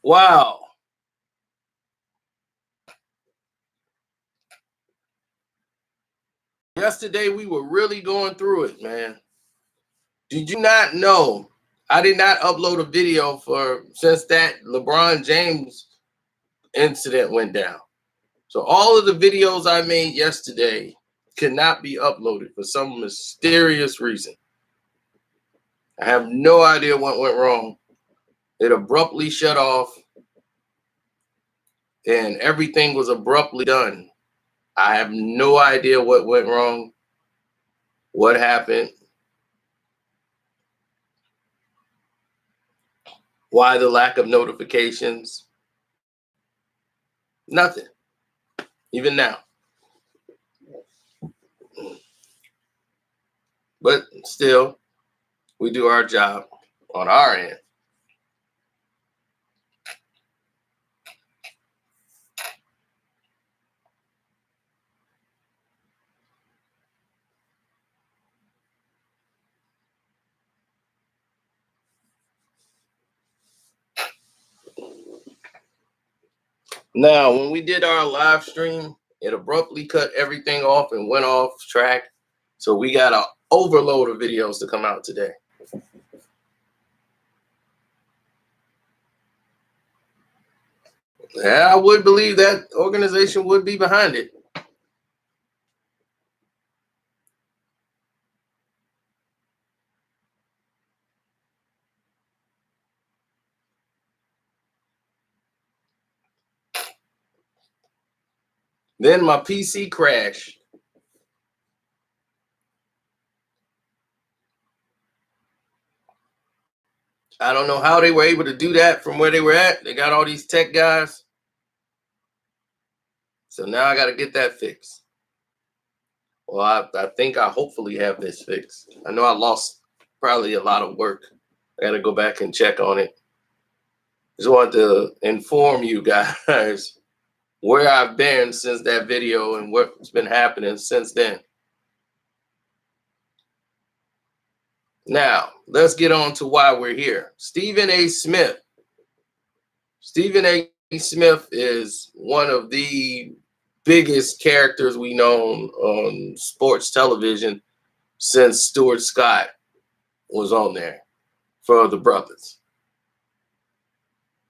Wow. Yesterday we were really going through it, man. Did you not know I did not upload a video since that LeBron James incident went down. So all of the videos I made yesterday cannot be uploaded for some mysterious reason. I have no idea what went wrong. It abruptly shut off and everything was abruptly done. I have no idea what went wrong, what happened, why the lack of notifications. Nothing, even now. But still, we do our job on our end. Now, when we did our live stream, it abruptly cut everything off and went off track. So we got an overload of videos to come out today. Yeah, I would believe that organization would be behind it. Then my PC crashed. I don't know how they were able to do that from where they were at. They got all these tech guys. So now I got to get that fixed. Well, I think I hopefully have this fixed. I know I lost probably a lot of work. I got to go back and check on it. Just wanted to inform you guys where I've been since that video and what's been happening since then. Now, let's get on to why we're here. Stephen A. Smith. Stephen A. Smith is one of the biggest characters we know on sports television since Stuart Scott was on there for the brothers.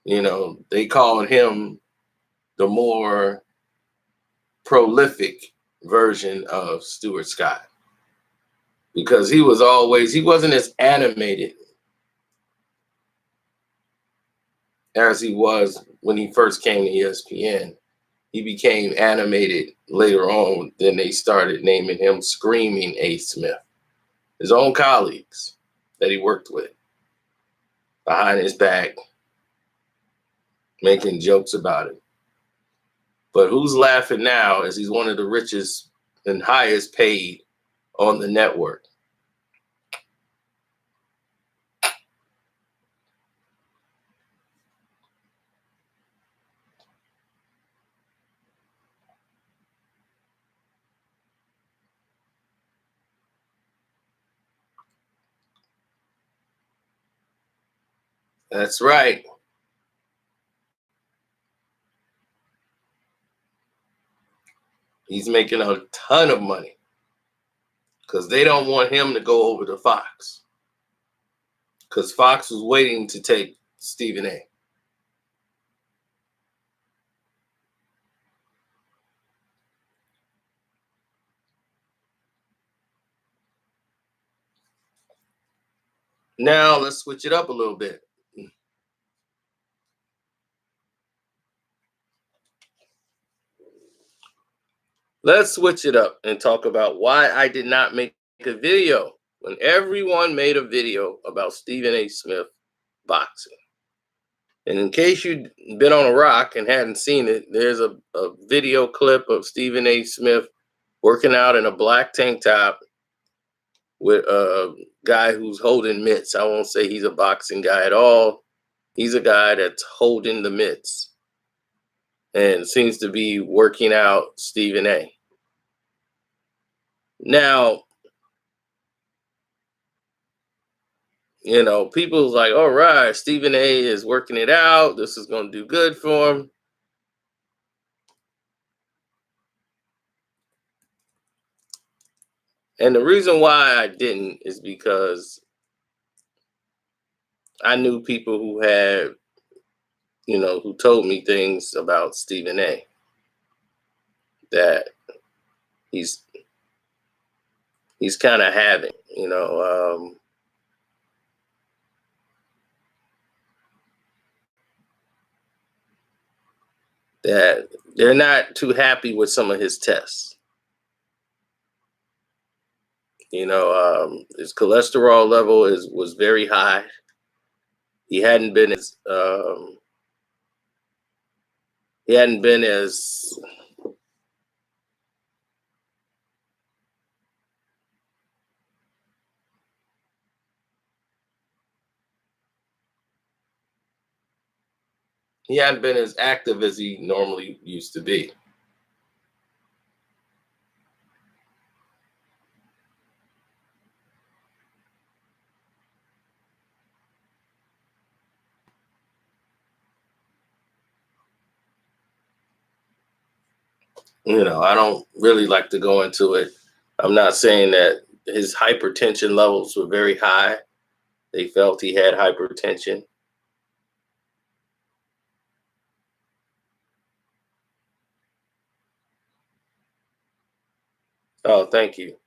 You know, they called him the more prolific version of Stuart Scott because he wasn't as animated as he was when he first came to ESPN. He became animated later on. Then they started naming him Screaming A. Smith. His own colleagues that he worked with behind his back, making jokes about it. But who's laughing now as he's one of the richest and highest paid on the network? That's right. He's making a ton of money because they don't want him to go over to Fox because Fox was waiting to take Stephen A. Now let's switch it up a little bit. Let's switch it up and talk about why I did not make a video when everyone made a video about Stephen A. Smith boxing. And in case you've been on a rock and hadn't seen it, there's a video clip of Stephen A. Smith working out in a black tank top with a guy who's holding mitts. I won't say he's a boxing guy at all. He's a guy that's holding the mitts and seems to be working out Stephen A. Now, people's like, all right, Stephen A is working it out. This is going to do good for him. And the reason why I didn't is because I knew people who had, who told me things about Stephen A that he's he's kind of having, that they're not too happy with some of his tests. His cholesterol level was very high. He hadn't been as he hadn't been as he hadn't been as active as he normally used to be. I don't really like to go into it. I'm not saying that his hypertension levels were very high. They felt he had hypertension. Oh, thank you.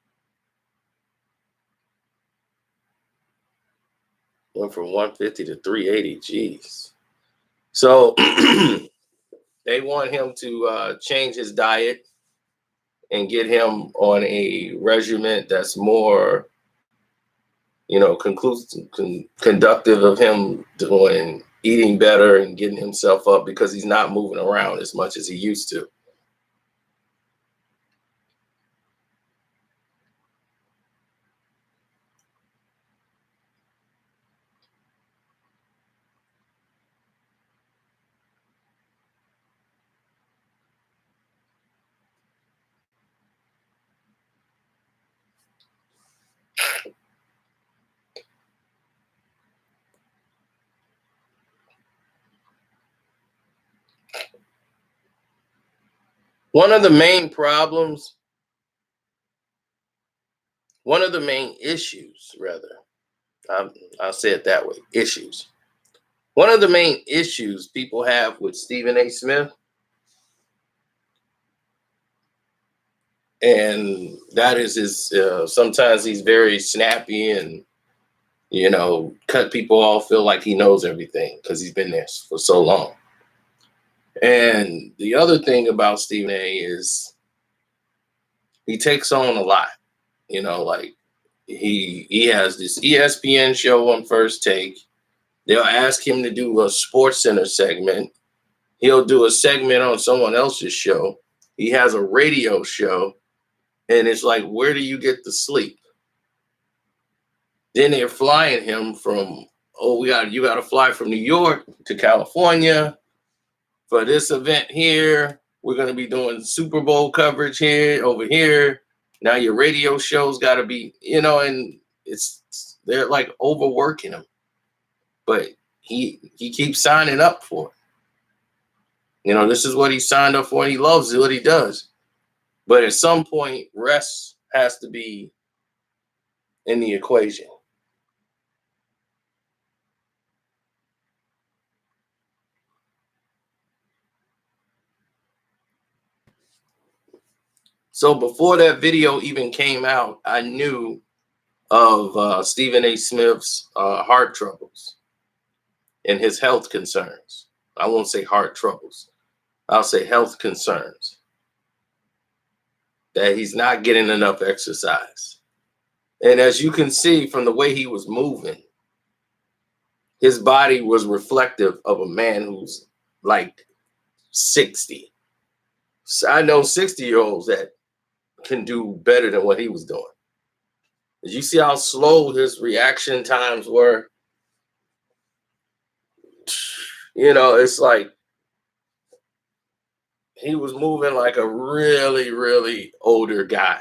Went from 150 to 380. Jeez. So they want him to change his diet and get him on a regimen that's more, conductive of him doing eating better and getting himself up because he's not moving around as much as he used to. One of the main problems, one of the main issues, rather, I'll say it that way, issues. One of the main issues people have with Stephen A. Smith, and that is his, sometimes he's very snappy and, cut people off, feel like he knows everything because he's been there for so long. And the other thing about Stephen A is he takes on a lot, like he has this ESPN show on First Take. They'll ask him to do a Sports Center segment. He'll do a segment on someone else's show. He has a radio show, and it's like, where do you get the sleep? Then they're flying him from, oh, you got to fly from New York to California for this event here. We're going to be doing Super Bowl coverage here, over here. Now your radio show's got to be, and they're like overworking him, but he keeps signing up for it. This is what he signed up for, and he loves what he does. But at some point, rest has to be in the equation. So before that video even came out, I knew of Stephen A. Smith's heart troubles and his health concerns. I won't say heart troubles. I'll say health concerns. That he's not getting enough exercise. And as you can see from the way he was moving, his body was reflective of a man who's like 60. So I know 60-year-olds that can do better than what he was doing. Did you see how slow his reaction times were? It's like he was moving like a really, really older guy.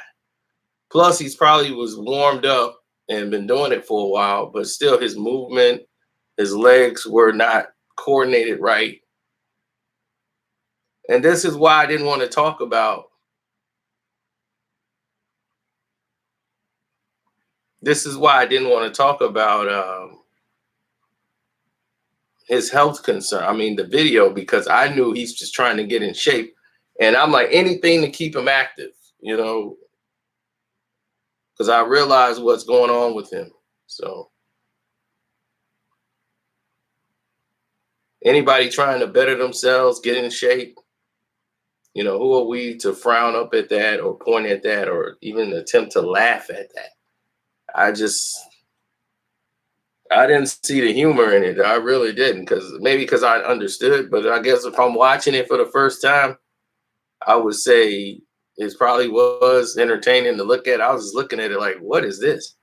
Plus, he's probably was warmed up and been doing it for a while, but still his movement, his legs were not coordinated right. And this is why I didn't want to talk about this is why I didn't want to talk about his health concern. I mean, the video, because I knew he's just trying to get in shape. And I'm like, anything to keep him active, you know, because I realize what's going on with him. So anybody trying to better themselves, get in shape, you know, who are we to frown up at that or point at that or even attempt to laugh at that? I just, I didn't see the humor in it. I really didn't, because maybe because I understood, but I guess if I'm watching it for the first time, I would say it probably was entertaining to look at. I was just looking at it like, what is this?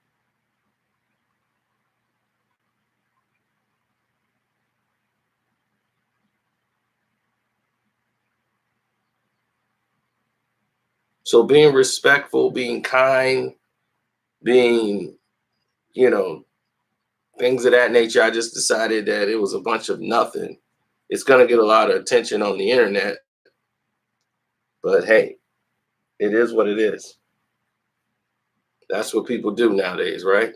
So being respectful, being kind, being, you know, things of that nature, I just decided that it was a bunch of nothing. It's going to get a lot of attention on the internet, but hey, it is what it is. That's what people do nowadays, right?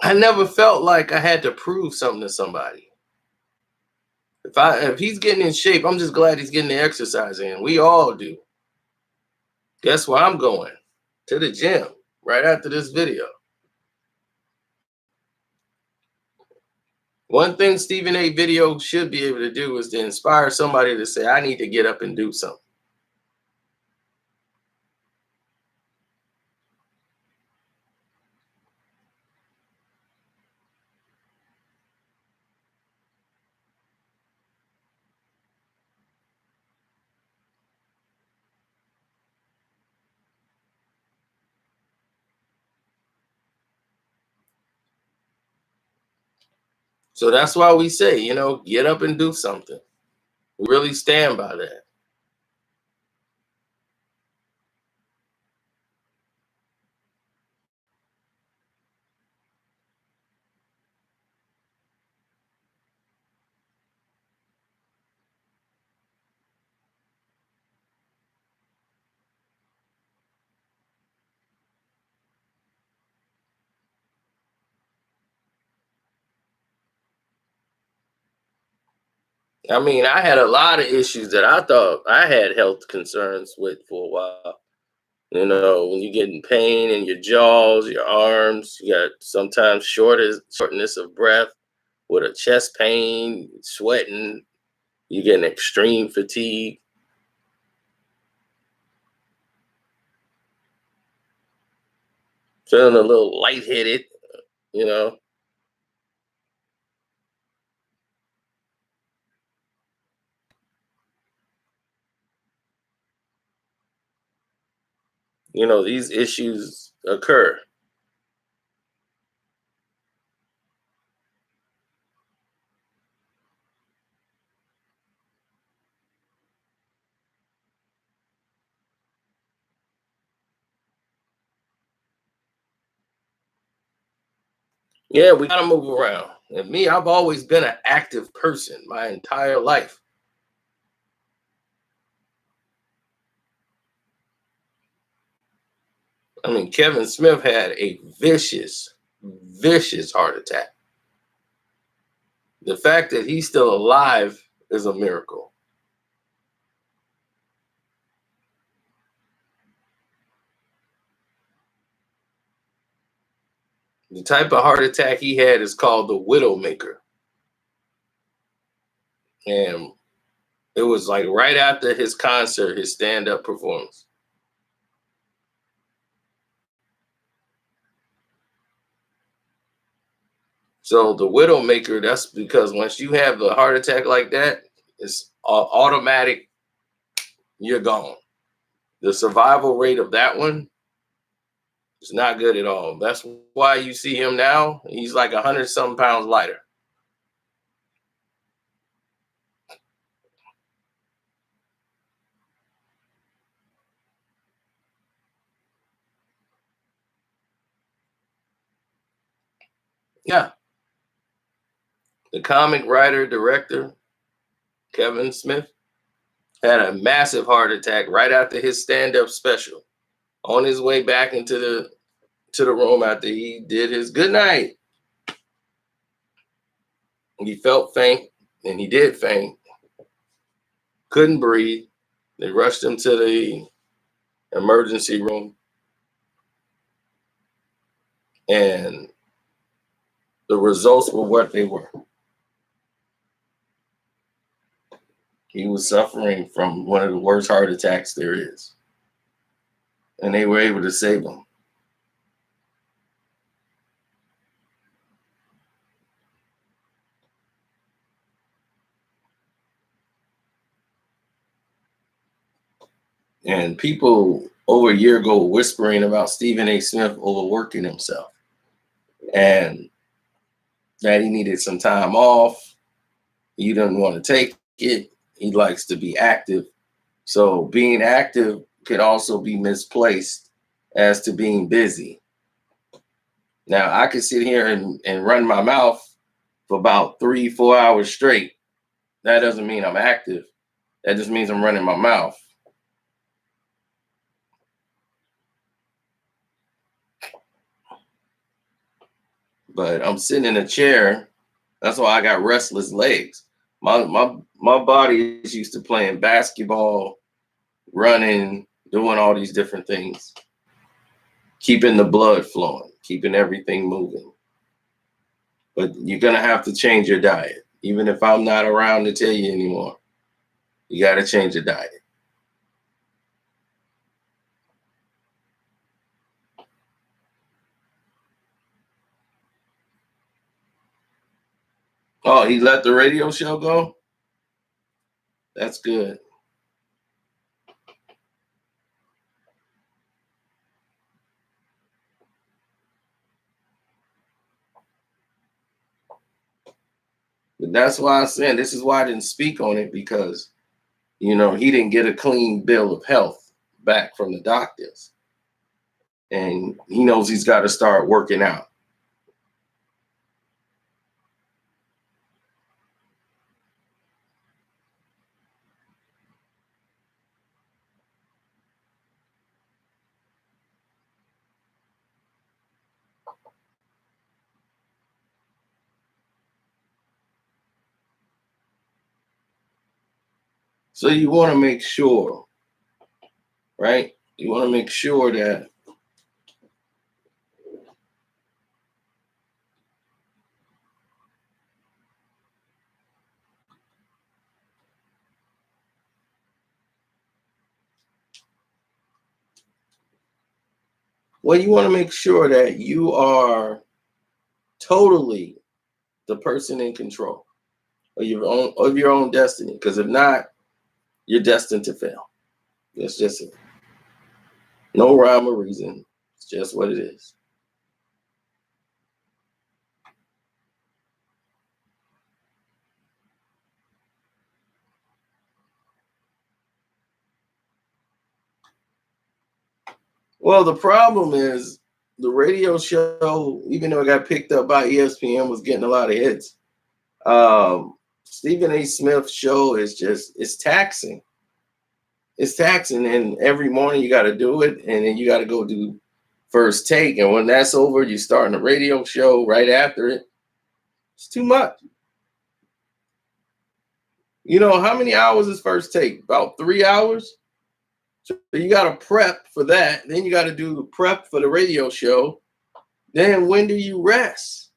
I never felt like I had to prove something to somebody. If he's getting in shape, I'm just glad he's getting the exercise in. We all do. Guess where I'm going? To the gym right after this video. One thing Stephen A. video should be able to do is to inspire somebody to say, I need to get up and do something. So that's why we say, you know, get up and do something. We really stand by that. I mean, I had a lot of issues that I thought I had health concerns with for a while. You know, when you get in pain in your jaws, your arms, you got sometimes shortness of breath with a chest pain, sweating, you get an extreme fatigue, feeling a little lightheaded, you know. You know, these issues occur. Yeah, we gotta move around. And me, I've always been an active person my entire life. I mean, Kevin Smith had a vicious heart attack. The fact that he's still alive is a miracle. The type of heart attack he had is called the Widowmaker. And it was like right after his concert, his stand up performance. So the widowmaker, that's because once you have a heart attack like that, it's automatic, you're gone. The survival rate of that one is not good at all. That's why you see him now. He's like 100 some pounds lighter. Yeah. The comic writer, director, Kevin Smith, had a massive heart attack right after his stand-up special. On his way back into the room after he did his good night, he felt faint, and he did faint. Couldn't breathe. They rushed him to the emergency room, and the results were what they were. He was suffering from one of the worst heart attacks there is, and they were able to save him. And people over a year ago whispering about Stephen A. Smith overworking himself and that he needed some time off. He didn't want to take it. He likes to be active. So being active could also be misplaced as to being busy. Now, I could sit here and run my mouth for about 3-4 hours straight. That doesn't mean I'm active. That just means I'm running my mouth. But I'm sitting in a chair. That's why I got restless legs. My body is used to playing basketball, running, doing all these different things, keeping the blood flowing, keeping everything moving. But you're gonna have to change your diet. Even if I'm not around to tell you anymore, you gotta change your diet. Oh, he let the radio show go? That's good. But that's why I'm saying this is why I didn't speak on it, because he didn't get a clean bill of health back from the doctors. And he knows he's got to start working out. So you want to make sure, right? You want to make sure that you want to make sure that you are totally the person in control of your own destiny. Because if not, you're destined to fail. That's just it. No rhyme or reason. It's just what it is. Well, the problem is the radio show, even though it got picked up by ESPN, was getting a lot of hits. Stephen A. Smith's show is it's taxing. It's taxing, and every morning you got to do it, and then you got to go do first take, and when that's over, you're starting a radio show right after it. It's too much. How many hours is first take? About 3 hours. So you got to prep for that. Then you got to do the prep for the radio show. Then when do you rest?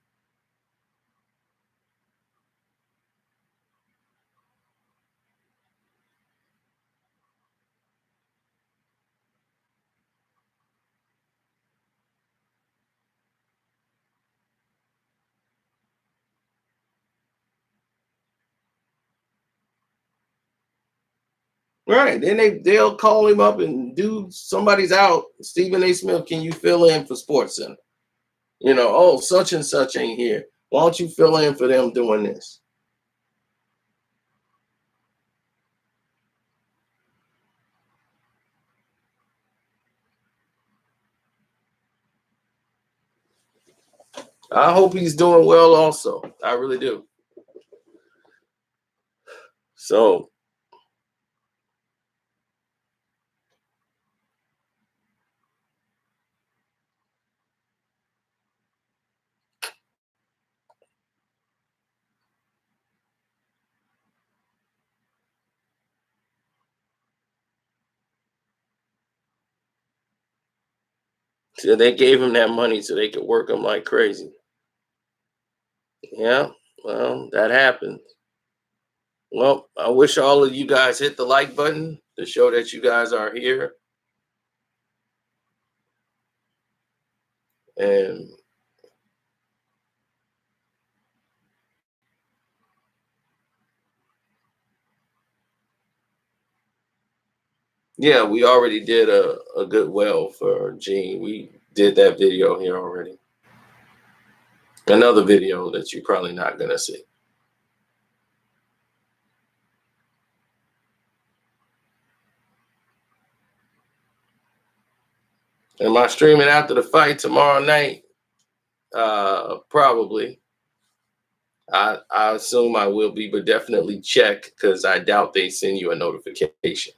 Right. Then they'll call him up and do somebody's out. Stephen A. Smith, can you fill in for Sports Center? Oh, such and such ain't here. Why don't you fill in for them doing this? I hope he's doing well also. I really do. So they gave him that money so they could work him like crazy. Yeah, well, that happened. Well, I wish all of you guys hit the like button to show that you guys are here. And yeah, we already did a good well for Gene. We did that video here already. Another video that you're probably not going to see. Am I streaming after the fight tomorrow night? Probably. I assume I will be, but definitely check because I doubt they send you a notification.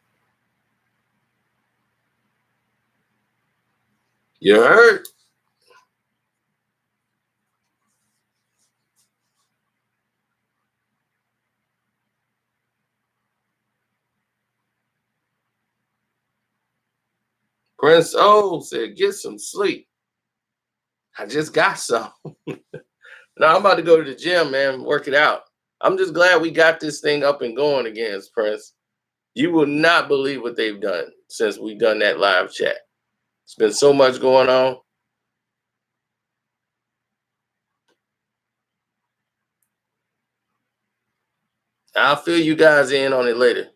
You heard? Prince O said, get some sleep. I just got some. Now I'm about to go to the gym, man, work it out. I'm just glad we got this thing up and going again, Prince. You will not believe what they've done since we've done that live chat. It's been so much going on. I'll fill you guys in on it later.